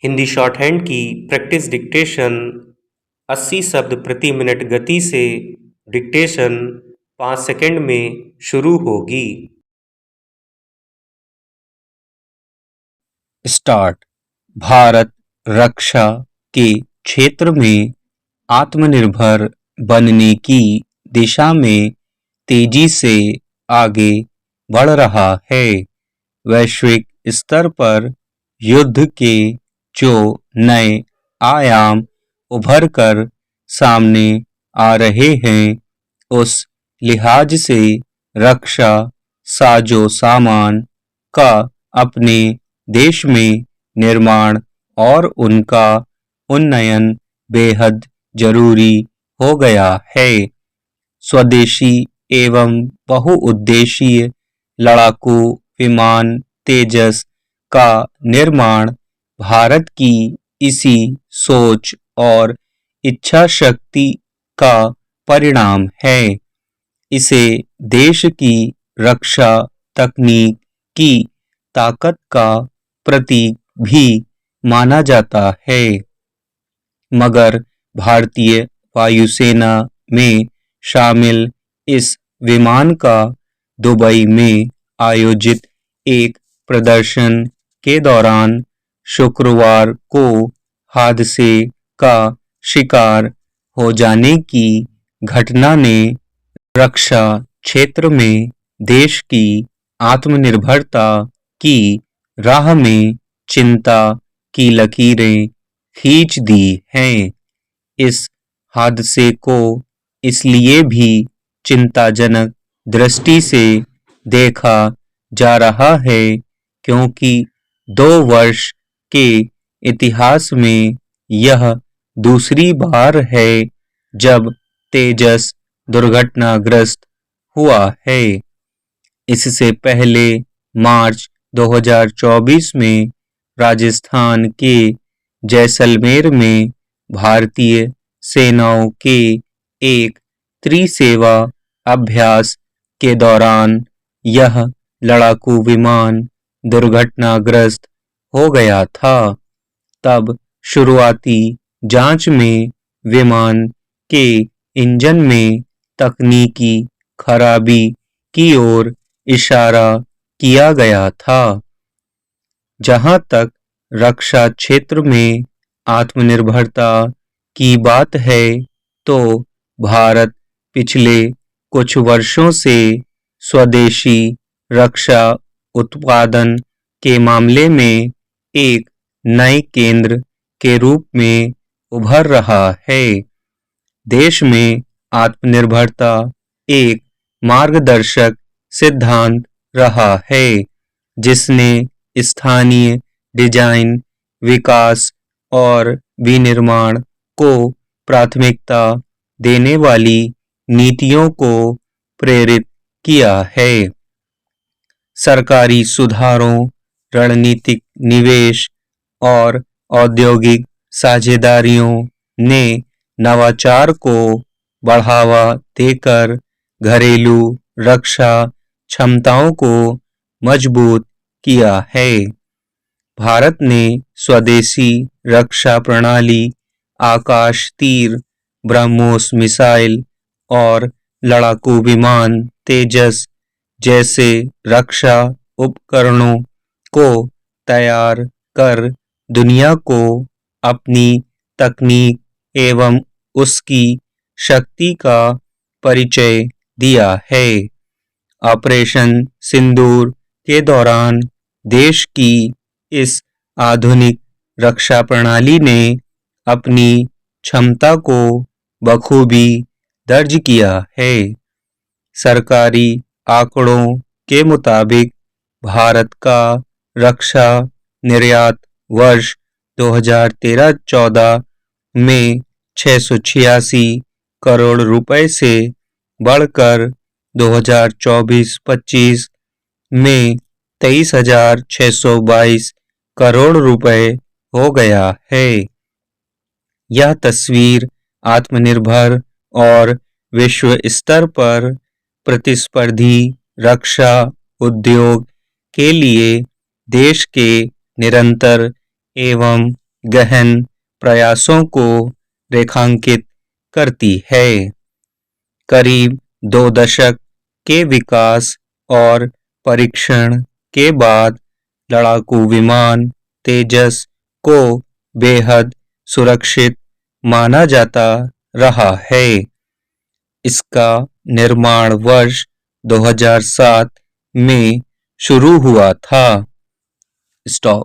Hindi short hand की practice dictation 80 शब्द प्रति मिनट गति से डिक्टेशन 5 सेकंड में शुरू होगी। स्टार्ट। भारत रक्षा के क्षेत्र में आत्मनिर्भर बनने की दिशा में तेजी से आगे बढ़ रहा है। वैश्विक स्तर पर युद्ध के जो नए आयाम उभर कर सामने आ रहे हैं, उस लिहाज से रक्षा साजो सामान का अपने देश में निर्माण और उनका उन्नयन बेहद जरूरी हो गया है। स्वदेशी एवं बहुउद्देशीय लड़ाकू विमान तेजस का निर्माण भारत की इसी सोच और इच्छा शक्ति का परिणाम है। इसे देश की रक्षा तकनीक की ताकत का प्रतीक भी माना जाता है। मगर भारतीय वायुसेना में शामिल इस विमान का दुबई में आयोजित एक प्रदर्शन के दौरान शुक्रवार को हादसे का शिकार हो जाने की घटना ने रक्षा क्षेत्र में देश की आत्मनिर्भरता की राह में चिंता की लकीरें खींच दी हैं। इस हादसे को इसलिए भी चिंताजनक दृष्टि से देखा जा रहा है क्योंकि 2 वर्ष के इतिहास में यह दूसरी बार है जब तेजस दुर्घटनाग्रस्त हुआ है। इससे पहले मार्च 2024 में राजस्थान के जैसलमेर में भारतीय सेनाओं के एक त्रिसेवा अभ्यास के दौरान यह लड़ाकू विमान दुर्घटनाग्रस्त हो गया था। तब शुरुआती जांच में विमान के इंजन में तकनीकी खराबी की ओर इशारा किया गया था। जहां तक रक्षा क्षेत्र में आत्मनिर्भरता की बात है, तो भारत पिछले कुछ वर्षों से स्वदेशी रक्षा उत्पादन के मामले में एक नए केंद्र के रूप में उभर रहा है। देश में आत्मनिर्भरता एक मार्गदर्शक सिद्धांत रहा है जिसने स्थानीय डिजाइन, विकास और विनिर्माण को प्राथमिकता देने वाली नीतियों को प्रेरित किया है। सरकारी सुधारों, रणनीतिक निवेश और औद्योगिक साझेदारियों ने नवाचार को बढ़ावा देकर घरेलू रक्षा क्षमताओं को मजबूत किया है। भारत ने स्वदेशी रक्षा प्रणाली, आकाश तीर, ब्रह्मोस मिसाइल और लड़ाकू विमान तेजस जैसे रक्षा उपकरणों को तैयार कर दुनिया को अपनी तकनीक एवं उसकी शक्ति का परिचय दिया है। ऑपरेशन सिंदूर के दौरान देश की इस आधुनिक रक्षा प्रणाली ने अपनी क्षमता को बखूबी दर्ज किया है। सरकारी आंकड़ों के मुताबिक भारत का रक्षा निर्यात वर्ष 2013-14 में 686 करोड़ रुपए से बढ़कर 2024-25 में 23,622 करोड़ रुपए हो गया है। यह तस्वीर आत्मनिर्भर और विश्व स्तर पर प्रतिस्पर्धी रक्षा उद्योग के लिए देश के निरंतर एवं गहन प्रयासों को रेखांकित करती है। करीब 2 दशक के विकास और परीक्षण के बाद लड़ाकू विमान तेजस को बेहद सुरक्षित माना जाता रहा है। इसका निर्माण वर्ष 2007 में शुरू हुआ था। स्टॉप।